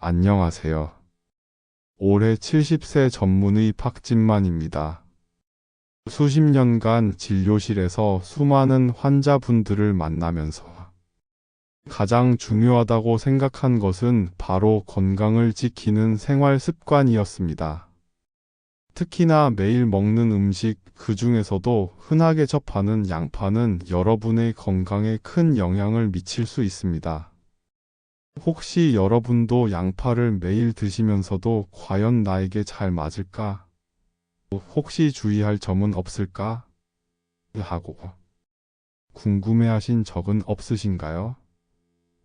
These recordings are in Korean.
안녕하세요. 올해 70세 전문의 박진만입니다. 수십 년간 진료실에서 수많은 환자분들을 만나면서 가장 중요하다고 생각한 것은 바로 건강을 지키는 생활 습관이었습니다. 특히나 매일 먹는 음식, 그 중에서도 흔하게 접하는 양파는 여러분의 건강에 큰 영향을 미칠 수 있습니다. 혹시 여러분도 양파를 매일 드시면서도 과연 나에게 잘 맞을까? 혹시 주의할 점은 없을까? 하고 궁금해하신 적은 없으신가요?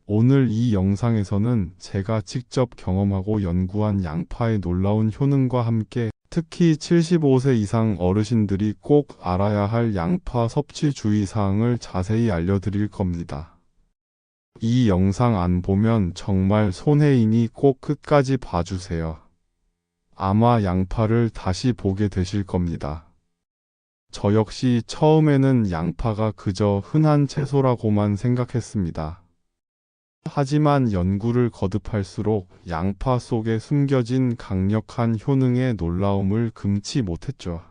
오늘 이 영상에서는 제가 직접 경험하고 연구한 양파의 놀라운 효능과 함께 특히 75세 이상 어르신들이 꼭 알아야 할 양파 섭취 주의사항을 자세히 알려드릴 겁니다. 이 영상 안 보면 정말 손해이니 꼭 끝까지 봐주세요. 아마 양파를 다시 보게 되실 겁니다. 저 역시 처음에는 양파가 그저 흔한 채소라고만 생각했습니다. 하지만 연구를 거듭할수록 양파 속에 숨겨진 강력한 효능의 놀라움을 금치 못했죠.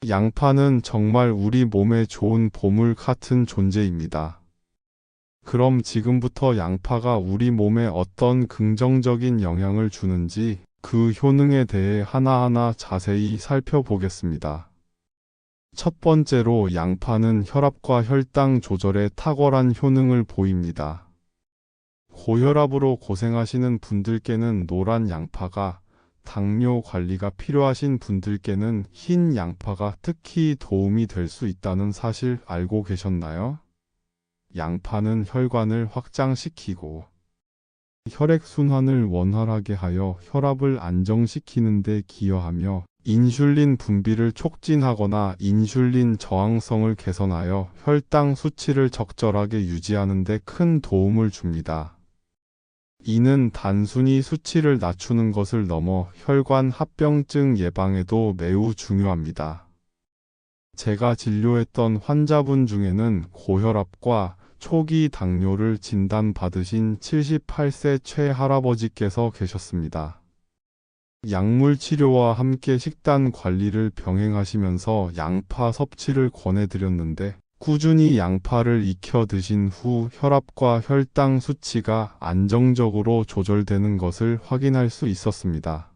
양파는 정말 우리 몸에 좋은 보물 같은 존재입니다. 그럼 지금부터 양파가 우리 몸에 어떤 긍정적인 영향을 주는지 그 효능에 대해 하나하나 자세히 살펴보겠습니다. 첫 번째로 양파는 혈압과 혈당 조절에 탁월한 효능을 보입니다. 고혈압으로 고생하시는 분들께는 노란 양파가, 당뇨 관리가 필요하신 분들께는 흰 양파가 특히 도움이 될 수 있다는 사실 알고 계셨나요? 양파는 혈관을 확장시키고 혈액순환을 원활하게 하여 혈압을 안정시키는 데 기여하며 인슐린 분비를 촉진하거나 인슐린 저항성을 개선하여 혈당 수치를 적절하게 유지하는 데 큰 도움을 줍니다. 이는 단순히 수치를 낮추는 것을 넘어 혈관 합병증 예방에도 매우 중요합니다. 제가 진료했던 환자분 중에는 고혈압과 초기 당뇨를 진단받으신 78세 최할아버지께서 계셨습니다. 약물 치료와 함께 식단 관리를 병행하시면서 양파 섭취를 권해드렸는데 꾸준히 양파를 익혀 드신 후 혈압과 혈당 수치가 안정적으로 조절되는 것을 확인할 수 있었습니다.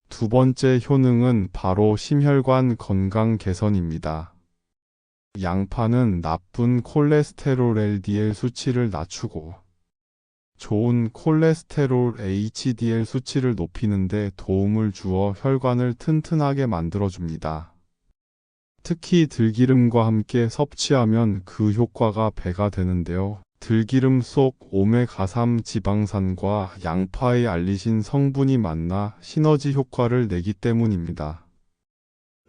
두 번째 효능은 바로 심혈관 건강 개선입니다. 양파는 나쁜 콜레스테롤 LDL 수치를 낮추고 좋은 콜레스테롤 HDL 수치를 높이는 데 도움을 주어 혈관을 튼튼하게 만들어줍니다. 특히 들기름과 함께 섭취하면 그 효과가 배가 되는데요. 들기름 속 오메가3 지방산과 양파의 알리신 성분이 만나 시너지 효과를 내기 때문입니다.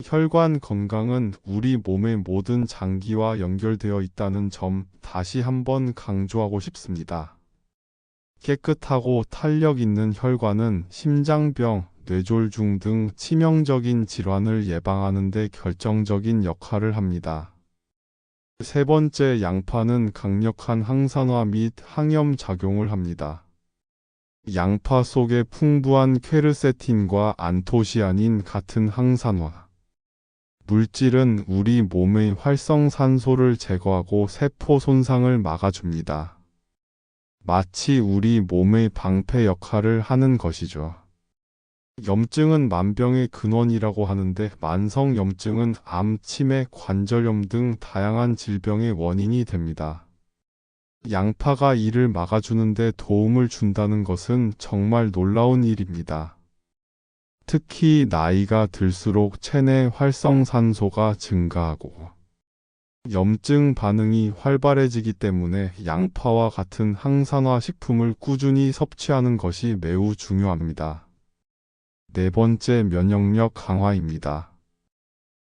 혈관 건강은 우리 몸의 모든 장기와 연결되어 있다는 점 다시 한번 강조하고 싶습니다. 깨끗하고 탄력 있는 혈관은 심장병, 뇌졸중 등 치명적인 질환을 예방하는 데 결정적인 역할을 합니다. 세 번째, 양파는 강력한 항산화 및 항염 작용을 합니다. 양파 속에 풍부한 퀘르세틴과 안토시아닌 같은 항산화 물질은 우리 몸의 활성산소를 제거하고 세포 손상을 막아줍니다. 마치 우리 몸의 방패 역할을 하는 것이죠. 염증은 만병의 근원이라고 하는데 만성 염증은 암, 치매, 관절염 등 다양한 질병의 원인이 됩니다. 양파가 이를 막아주는 데 도움을 준다는 것은 정말 놀라운 일입니다. 특히 나이가 들수록 체내 활성산소가 증가하고 염증 반응이 활발해지기 때문에 양파와 같은 항산화 식품을 꾸준히 섭취하는 것이 매우 중요합니다. 네 번째, 면역력 강화입니다.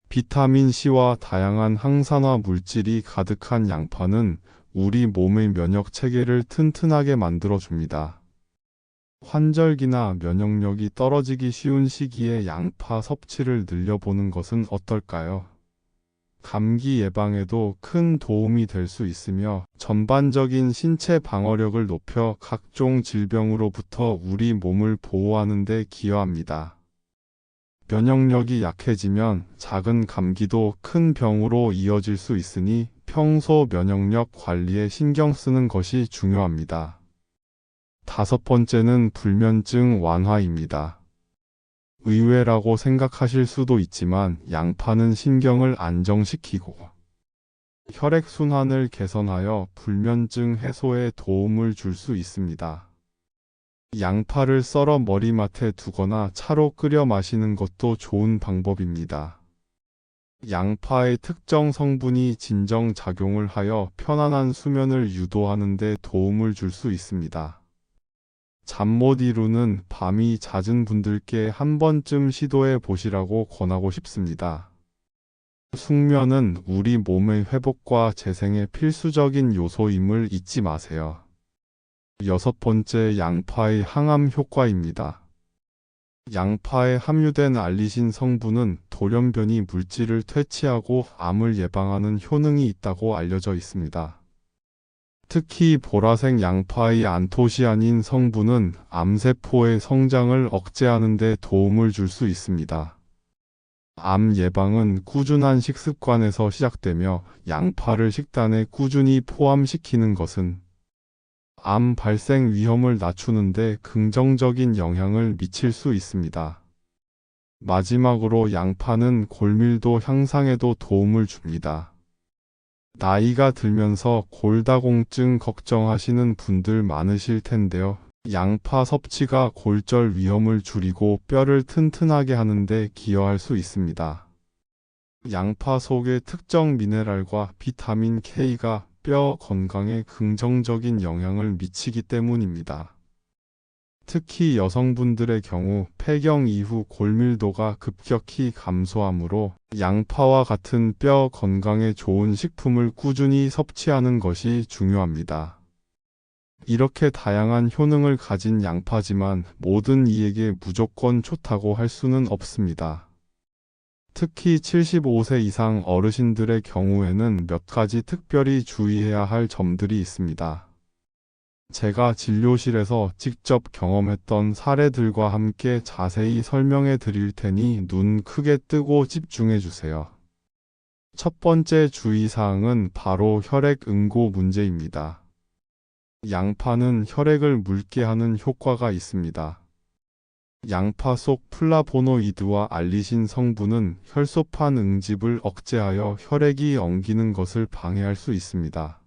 비타민C와 다양한 항산화 물질이 가득한 양파는 우리 몸의 면역 체계를 튼튼하게 만들어줍니다. 환절기나 면역력이 떨어지기 쉬운 시기에 양파 섭취를 늘려보는 것은 어떨까요? 감기 예방에도 큰 도움이 될 수 있으며 전반적인 신체 방어력을 높여 각종 질병으로부터 우리 몸을 보호하는 데 기여합니다. 면역력이 약해지면 작은 감기도 큰 병으로 이어질 수 있으니 평소 면역력 관리에 신경 쓰는 것이 중요합니다. 다섯 번째는 불면증 완화입니다. 의외라고 생각하실 수도 있지만 양파는 신경을 안정시키고 혈액순환을 개선하여 불면증 해소에 도움을 줄 수 있습니다. 양파를 썰어 머리맡에 두거나 차로 끓여 마시는 것도 좋은 방법입니다. 양파의 특정 성분이 진정작용을 하여 편안한 수면을 유도하는 데 도움을 줄 수 있습니다. 잠 못 이루는 밤이 잦은 분들께 한 번쯤 시도해 보시라고 권하고 싶습니다. 숙면은 우리 몸의 회복과 재생에 필수적인 요소임을 잊지 마세요. 여섯 번째, 양파의 항암 효과입니다. 양파에 함유된 알리신 성분은 돌연변이 물질을 퇴치하고 암을 예방하는 효능이 있다고 알려져 있습니다. 특히 보라색 양파의 안토시아닌 성분은 암세포의 성장을 억제하는 데 도움을 줄 수 있습니다. 암 예방은 꾸준한 식습관에서 시작되며 양파를 식단에 꾸준히 포함시키는 것은 암 발생 위험을 낮추는 데 긍정적인 영향을 미칠 수 있습니다. 마지막으로 양파는 골밀도 향상에도 도움을 줍니다. 나이가 들면서 골다공증 걱정하시는 분들 많으실 텐데요. 양파 섭취가 골절 위험을 줄이고 뼈를 튼튼하게 하는 데 기여할 수 있습니다. 양파 속의 특정 미네랄과 비타민 K가 뼈 건강에 긍정적인 영향을 미치기 때문입니다. 특히 여성분들의 경우 폐경 이후 골밀도가 급격히 감소하므로 양파와 같은 뼈 건강에 좋은 식품을 꾸준히 섭취하는 것이 중요합니다. 이렇게 다양한 효능을 가진 양파지만 모든 이에게 무조건 좋다고 할 수는 없습니다. 특히 75세 이상 어르신들의 경우에는 몇 가지 특별히 주의해야 할 점들이 있습니다. 제가 진료실에서 직접 경험했던 사례들과 함께 자세히 설명해 드릴 테니 눈 크게 뜨고 집중해 주세요. 첫 번째 주의사항은 바로 혈액 응고 문제입니다. 양파는 혈액을 묽게 하는 효과가 있습니다. 양파 속 플라보노이드와 알리신 성분은 혈소판 응집을 억제하여 혈액이 엉기는 것을 방해할 수 있습니다.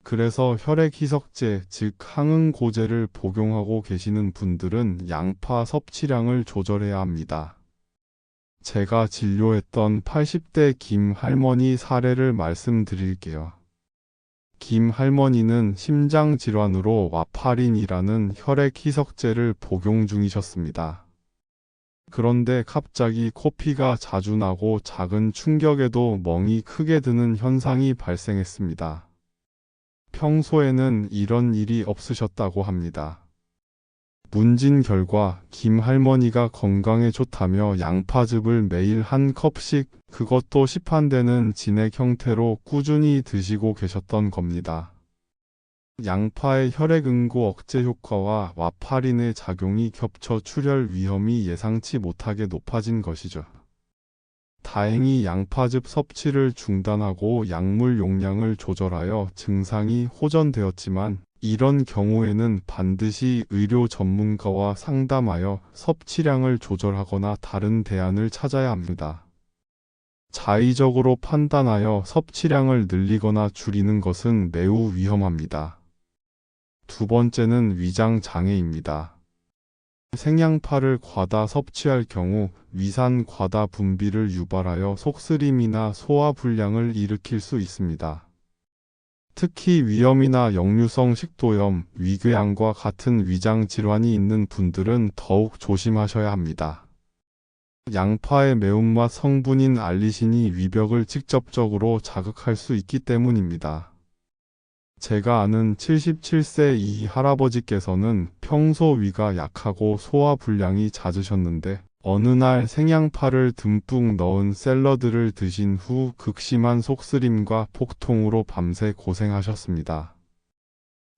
그래서 혈액 희석제, 즉 항응고제를 복용하고 계시는 분들은 양파 섭취량을 조절해야 합니다. 제가 진료했던 80대 김 할머니 사례를 말씀드릴게요. 김 할머니는 심장질환으로 와파린이라는 혈액 희석제를 복용 중이셨습니다. 그런데 갑자기 코피가 자주 나고 작은 충격에도 멍이 크게 드는 현상이 발생했습니다. 평소에는 이런 일이 없으셨다고 합니다. 문진 결과 김 할머니가 건강에 좋다며 양파즙을 매일 한 컵씩, 그것도 시판되는 진액 형태로 꾸준히 드시고 계셨던 겁니다. 양파의 혈액 응고 억제 효과와 와파린의 작용이 겹쳐 출혈 위험이 예상치 못하게 높아진 것이죠. 다행히 양파즙 섭취를 중단하고 약물 용량을 조절하여 증상이 호전되었지만 이런 경우에는 반드시 의료 전문가와 상담하여 섭취량을 조절하거나 다른 대안을 찾아야 합니다. 자의적으로 판단하여 섭취량을 늘리거나 줄이는 것은 매우 위험합니다. 두 번째는 위장 장애입니다. 생양파를 과다 섭취할 경우 위산 과다 분비를 유발하여 속쓰림이나 소화불량을 일으킬 수 있습니다. 특히 위염이나 역류성 식도염, 위궤양과 같은 위장 질환이 있는 분들은 더욱 조심하셔야 합니다. 양파의 매운맛 성분인 알리신이 위벽을 직접적으로 자극할 수 있기 때문입니다. 제가 아는 77세 이 할아버지께서는 평소 위가 약하고 소화불량이 잦으셨는데 어느 날 생양파를 듬뿍 넣은 샐러드를 드신 후 극심한 속쓰림과 폭통으로 밤새 고생하셨습니다.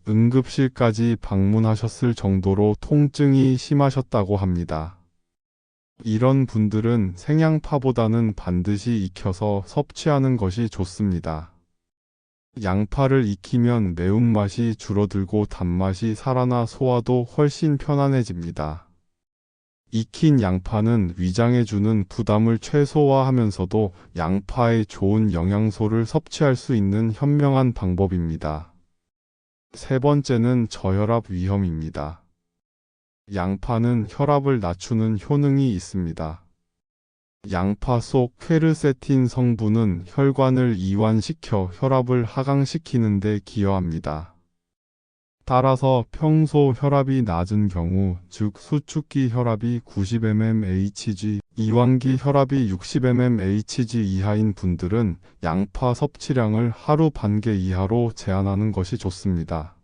응급실까지 방문하셨을 정도로 통증이 심하셨다고 합니다. 이런 분들은 생양파보다는 반드시 익혀서 섭취하는 것이 좋습니다. 양파를 익히면 매운맛이 줄어들고 단맛이 살아나 소화도 훨씬 편안해집니다. 익힌 양파는 위장에 주는 부담을 최소화하면서도 양파의 좋은 영양소를 섭취할 수 있는 현명한 방법입니다. 세 번째는 저혈압 위험입니다. 양파는 혈압을 낮추는 효능이 있습니다. 양파 속 퀘르세틴 성분은 혈관을 이완시켜 혈압을 하강시키는 데 기여합니다. 따라서 평소 혈압이 낮은 경우, 즉 수축기 혈압이 90mmHg, 이완기 혈압이 60mmHg 이하인 분들은 양파 섭취량을 하루 반개 이하로 제한하는 것이 좋습니다.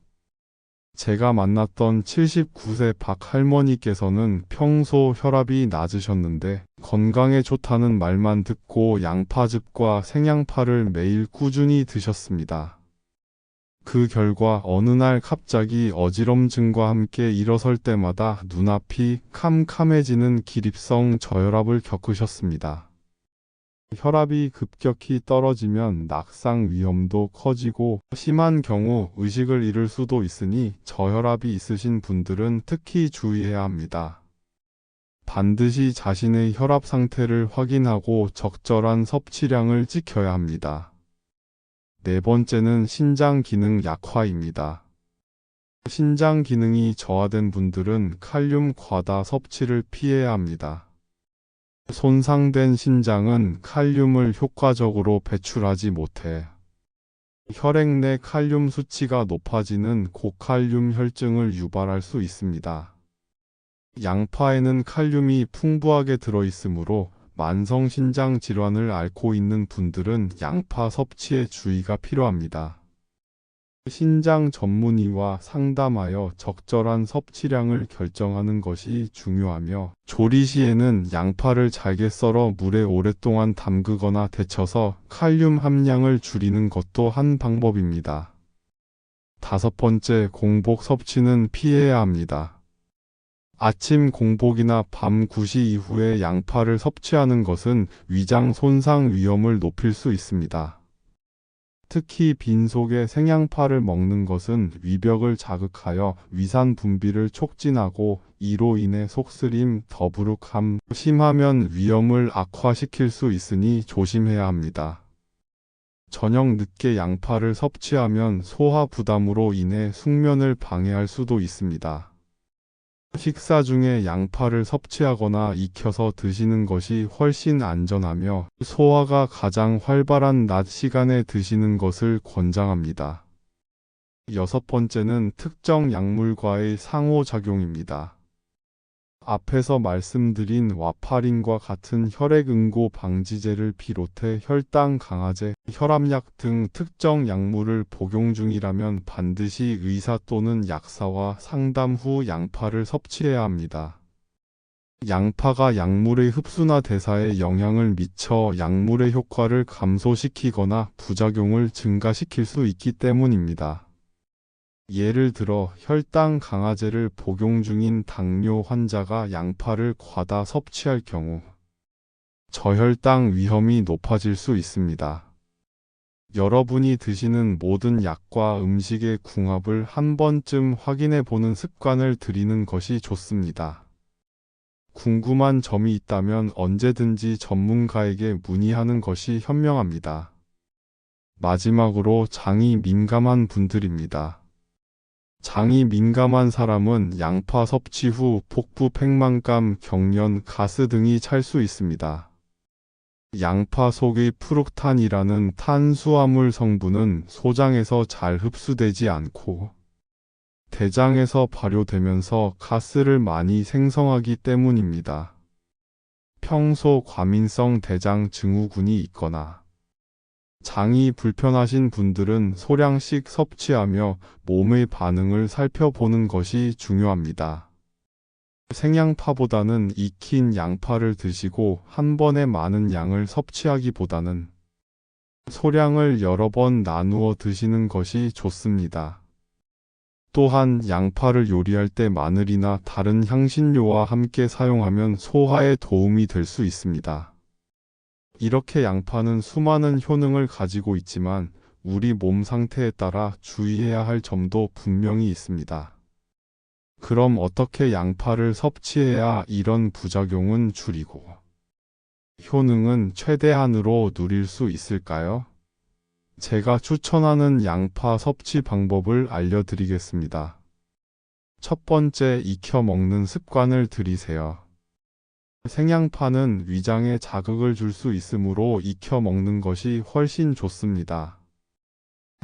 제가 만났던 79세 박 할머니께서는 평소 혈압이 낮으셨는데 건강에 좋다는 말만 듣고 양파즙과 생양파를 매일 꾸준히 드셨습니다. 그 결과 어느 날 갑자기 어지럼증과 함께 일어설 때마다 눈앞이 캄캄해지는 기립성 저혈압을 겪으셨습니다. 혈압이 급격히 떨어지면 낙상 위험도 커지고 심한 경우 의식을 잃을 수도 있으니 저혈압이 있으신 분들은 특히 주의해야 합니다. 반드시 자신의 혈압 상태를 확인하고 적절한 섭취량을 지켜야 합니다. 네 번째는 신장 기능 약화입니다. 신장 기능이 저하된 분들은 칼륨 과다 섭취를 피해야 합니다. 손상된 신장은 칼륨을 효과적으로 배출하지 못해 혈액 내 칼륨 수치가 높아지는 고칼륨 혈증을 유발할 수 있습니다. 양파에는 칼륨이 풍부하게 들어있으므로 만성 신장 질환을 앓고 있는 분들은 양파 섭취에 주의가 필요합니다. 신장 전문의와 상담하여 적절한 섭취량을 결정하는 것이 중요하며 조리 시에는 양파를 잘게 썰어 물에 오랫동안 담그거나 데쳐서 칼륨 함량을 줄이는 것도 한 방법입니다. 다섯 번째, 공복 섭취는 피해야 합니다. 아침 공복이나 밤 9시 이후에 양파를 섭취하는 것은 위장 손상 위험을 높일 수 있습니다. 특히 빈속에 생양파를 먹는 것은 위벽을 자극하여 위산 분비를 촉진하고 이로 인해 속쓰림, 더부룩함, 심하면 위험을 악화시킬 수 있으니 조심해야 합니다. 저녁 늦게 양파를 섭취하면 소화 부담으로 인해 숙면을 방해할 수도 있습니다. 식사 중에 양파를 섭취하거나 익혀서 드시는 것이 훨씬 안전하며 소화가 가장 활발한 낮 시간에 드시는 것을 권장합니다. 여섯 번째는 특정 약물과의 상호작용입니다. 앞에서 말씀드린 와파린과 같은 혈액응고 방지제를 비롯해 혈당 강화제, 혈압약 등 특정 약물을 복용 중이라면 반드시 의사 또는 약사와 상담 후 양파를 섭취해야 합니다. 양파가 약물의 흡수나 대사에 영향을 미쳐 약물의 효과를 감소시키거나 부작용을 증가시킬 수 있기 때문입니다. 예를 들어 혈당 강화제를 복용 중인 당뇨 환자가 양파를 과다 섭취할 경우 저혈당 위험이 높아질 수 있습니다. 여러분이 드시는 모든 약과 음식의 궁합을 한 번쯤 확인해 보는 습관을 들이는 것이 좋습니다. 궁금한 점이 있다면 언제든지 전문가에게 문의하는 것이 현명합니다. 마지막으로 장이 민감한 분들입니다. 장이 민감한 사람은 양파 섭취 후 복부 팽만감, 경련, 가스 등이 찰 수 있습니다. 양파 속의 프룩탄이라는 탄수화물 성분은 소장에서 잘 흡수되지 않고 대장에서 발효되면서 가스를 많이 생성하기 때문입니다. 평소 과민성 대장 증후군이 있거나 장이 불편하신 분들은 소량씩 섭취하며 몸의 반응을 살펴보는 것이 중요합니다. 생양파보다는 익힌 양파를 드시고 한 번에 많은 양을 섭취하기보다는 소량을 여러 번 나누어 드시는 것이 좋습니다. 또한 양파를 요리할 때 마늘이나 다른 향신료와 함께 사용하면 소화에 도움이 될 수 있습니다. 이렇게 양파는 수많은 효능을 가지고 있지만 우리 몸 상태에 따라 주의해야 할 점도 분명히 있습니다. 그럼 어떻게 양파를 섭취해야 이런 부작용은 줄이고 효능은 최대한으로 누릴 수 있을까요? 제가 추천하는 양파 섭취 방법을 알려드리겠습니다. 첫 번째, 익혀 먹는 습관을 들이세요. 생양파는 위장에 자극을 줄 수 있으므로 익혀 먹는 것이 훨씬 좋습니다.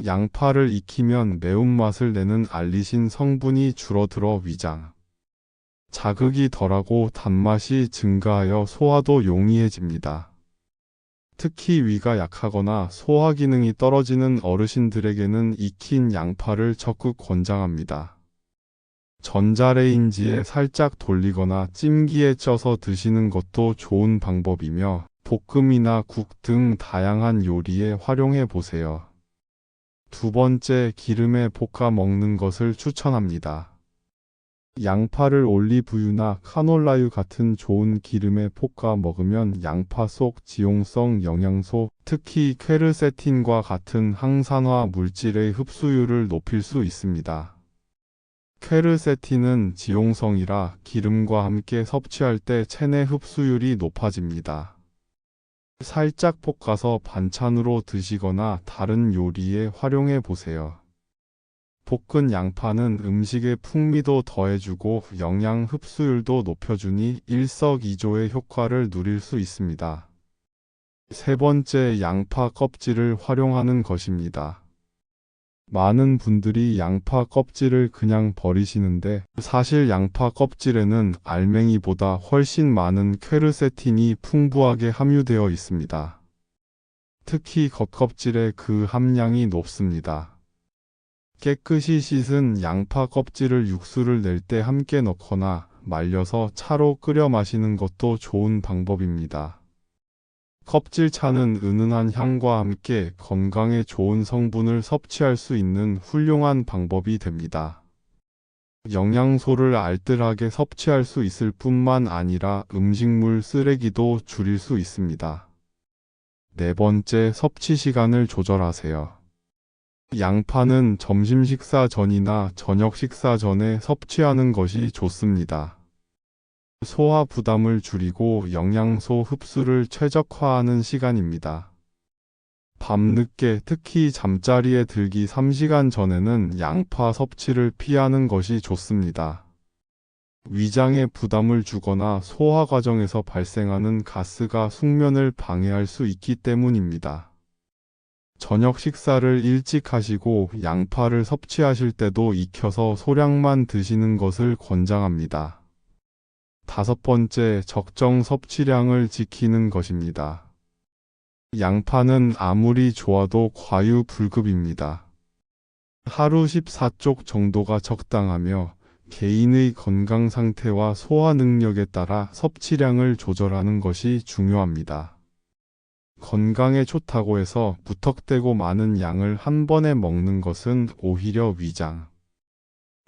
양파를 익히면 매운맛을 내는 알리신 성분이 줄어들어 위장 자극이 덜하고 단맛이 증가하여 소화도 용이해집니다. 특히 위가 약하거나 소화 기능이 떨어지는 어르신들에게는 익힌 양파를 적극 권장합니다. 전자레인지에 살짝 돌리거나 찜기에 쪄서 드시는 것도 좋은 방법이며 볶음이나 국 등 다양한 요리에 활용해 보세요. 두 번째, 기름에 볶아 먹는 것을 추천합니다. 양파를 올리브유나 카놀라유 같은 좋은 기름에 볶아 먹으면 양파 속 지용성 영양소, 특히 퀘르세틴과 같은 항산화 물질의 흡수율을 높일 수 있습니다. 퀘르세틴은 지용성이라 기름과 함께 섭취할 때 체내 흡수율이 높아집니다. 살짝 볶아서 반찬으로 드시거나 다른 요리에 활용해 보세요. 볶은 양파는 음식의 풍미도 더해주고 영양 흡수율도 높여주니 일석이조의 효과를 누릴 수 있습니다. 세 번째, 양파 껍질을 활용하는 것입니다. 많은 분들이 양파 껍질을 그냥 버리시는데 사실 양파 껍질에는 알맹이보다 훨씬 많은 퀘르세틴이 풍부하게 함유되어 있습니다. 특히 겉껍질에 그 함량이 높습니다. 깨끗이 씻은 양파 껍질을 육수를 낼 때 함께 넣거나 말려서 차로 끓여 마시는 것도 좋은 방법입니다. 껍질차는 은은한 향과 함께 건강에 좋은 성분을 섭취할 수 있는 훌륭한 방법이 됩니다. 영양소를 알뜰하게 섭취할 수 있을 뿐만 아니라 음식물 쓰레기도 줄일 수 있습니다. 네 번째, 섭취 시간을 조절하세요. 양파는 점심 식사 전이나 저녁 식사 전에 섭취하는 것이 좋습니다. 소화 부담을 줄이고 영양소 흡수를 최적화하는 시간입니다. 밤늦게 특히 잠자리에 들기 3시간 전에는 양파 섭취를 피하는 것이 좋습니다. 위장에 부담을 주거나 소화 과정에서 발생하는 가스가 숙면을 방해할 수 있기 때문입니다. 저녁 식사를 일찍 하시고 양파를 섭취하실 때도 익혀서 소량만 드시는 것을 권장합니다. 다섯 번째, 적정 섭취량을 지키는 것입니다. 양파는 아무리 좋아도 과유불급입니다. 하루 14쪽 정도가 적당하며 개인의 건강 상태와 소화 능력에 따라 섭취량을 조절하는 것이 중요합니다. 건강에 좋다고 해서 무턱대고 많은 양을 한 번에 먹는 것은 오히려 위장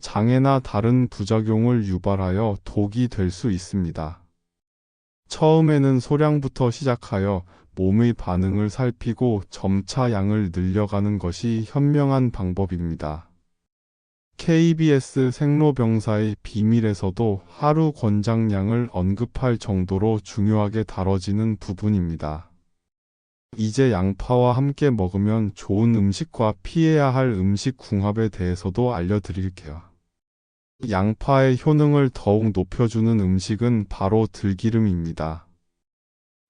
장애나 다른 부작용을 유발하여 독이 될 수 있습니다. 처음에는 소량부터 시작하여 몸의 반응을 살피고 점차 양을 늘려가는 것이 현명한 방법입니다. KBS 생로병사의 비밀에서도 하루 권장량을 언급할 정도로 중요하게 다뤄지는 부분입니다. 이제 양파와 함께 먹으면 좋은 음식과 피해야 할 음식 궁합에 대해서도 알려드릴게요. 양파의 효능을 더욱 높여주는 음식은 바로 들기름입니다.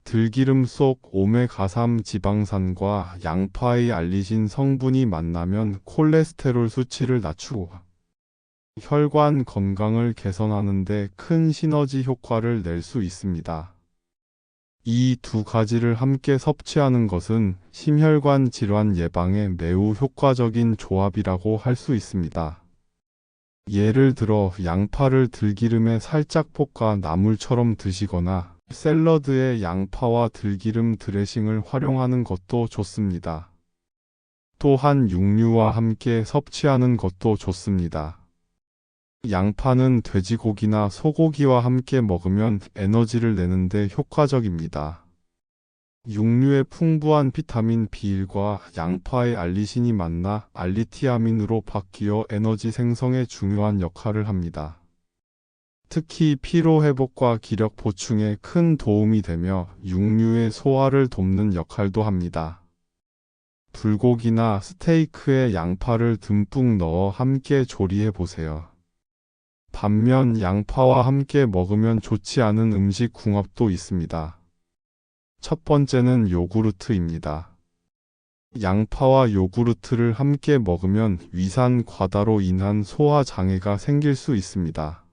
들기름 속 오메가3 지방산과 양파의 알리신 성분이 만나면 콜레스테롤 수치를 낮추고 혈관 건강을 개선하는 데 큰 시너지 효과를 낼 수 있습니다. 이 두 가지를 함께 섭취하는 것은 심혈관 질환 예방에 매우 효과적인 조합이라고 할 수 있습니다. 예를 들어 양파를 들기름에 살짝 볶아 나물처럼 드시거나 샐러드에 양파와 들기름 드레싱을 활용하는 것도 좋습니다. 또한 육류와 함께 섭취하는 것도 좋습니다. 양파는 돼지고기나 소고기와 함께 먹으면 에너지를 내는데 효과적입니다. 육류의 풍부한 비타민 B1과 양파의 알리신이 만나 알리티아민으로 바뀌어 에너지 생성에 중요한 역할을 합니다. 특히 피로 회복과 기력 보충에 큰 도움이 되며 육류의 소화를 돕는 역할도 합니다. 불고기나 스테이크에 양파를 듬뿍 넣어 함께 조리해 보세요. 반면 양파와 함께 먹으면 좋지 않은 음식 궁합도 있습니다. 첫 번째는 요구르트입니다. 양파와 요구르트를 함께 먹으면 위산 과다로 인한 소화 장애가 생길 수 있습니다.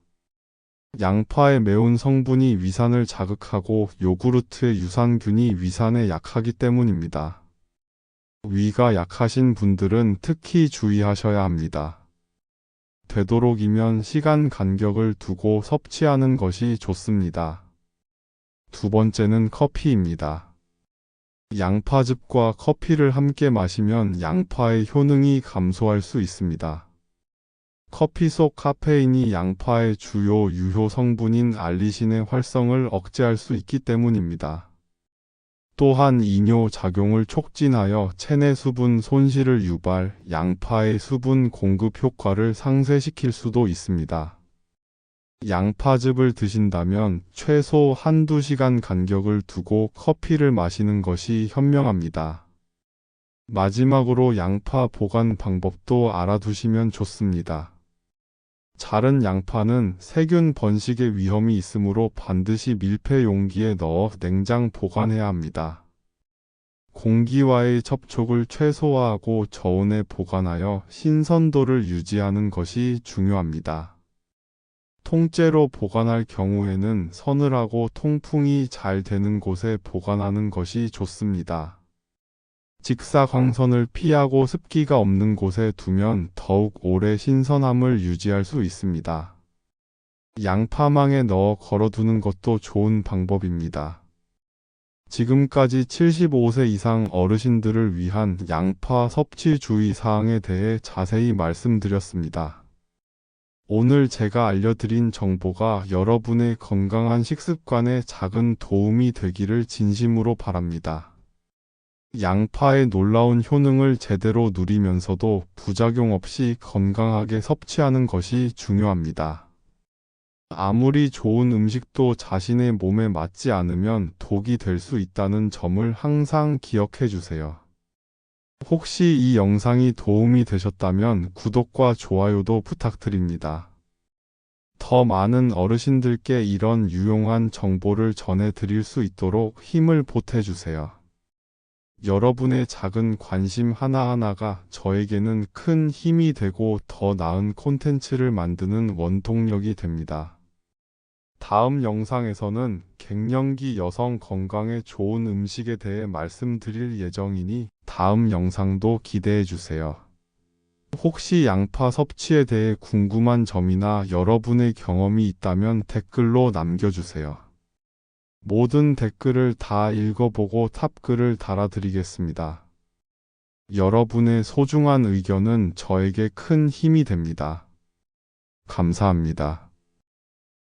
양파의 매운 성분이 위산을 자극하고 요구르트의 유산균이 위산에 약하기 때문입니다. 위가 약하신 분들은 특히 주의하셔야 합니다. 되도록이면 시간 간격을 두고 섭취하는 것이 좋습니다. 두 번째는 커피입니다. 양파즙과 커피를 함께 마시면 양파의 효능이 감소할 수 있습니다. 커피 속 카페인이 양파의 주요 유효 성분인 알리신의 활성을 억제할 수 있기 때문입니다. 또한 이뇨 작용을 촉진하여 체내 수분 손실을 유발, 양파의 수분 공급 효과를 상쇄시킬 수도 있습니다. 양파즙을 드신다면 최소 한두 시간 간격을 두고 커피를 마시는 것이 현명합니다. 마지막으로 양파 보관 방법도 알아두시면 좋습니다. 자른 양파는 세균 번식의 위험이 있으므로 반드시 밀폐 용기에 넣어 냉장 보관해야 합니다. 공기와의 접촉을 최소화하고 저온에 보관하여 신선도를 유지하는 것이 중요합니다. 통째로 보관할 경우에는 서늘하고 통풍이 잘 되는 곳에 보관하는 것이 좋습니다. 직사광선을 피하고 습기가 없는 곳에 두면 더욱 오래 신선함을 유지할 수 있습니다. 양파망에 넣어 걸어두는 것도 좋은 방법입니다. 지금까지 75세 이상 어르신들을 위한 양파 섭취 주의 사항에 대해 자세히 말씀드렸습니다. 오늘 제가 알려드린 정보가 여러분의 건강한 식습관에 작은 도움이 되기를 진심으로 바랍니다. 양파의 놀라운 효능을 제대로 누리면서도 부작용 없이 건강하게 섭취하는 것이 중요합니다. 아무리 좋은 음식도 자신의 몸에 맞지 않으면 독이 될 수 있다는 점을 항상 기억해 주세요. 혹시 이 영상이 도움이 되셨다면 구독과 좋아요도 부탁드립니다. 더 많은 어르신들께 이런 유용한 정보를 전해드릴 수 있도록 힘을 보태주세요. 여러분의 작은 관심 하나하나가 저에게는 큰 힘이 되고 더 나은 콘텐츠를 만드는 원동력이 됩니다. 다음 영상에서는 갱년기 여성 건강에 좋은 음식에 대해 말씀드릴 예정이니 다음 영상도 기대해 주세요. 혹시 양파 섭취에 대해 궁금한 점이나 여러분의 경험이 있다면 댓글로 남겨주세요. 모든 댓글을 다 읽어보고 답글을 달아드리겠습니다. 여러분의 소중한 의견은 저에게 큰 힘이 됩니다. 감사합니다.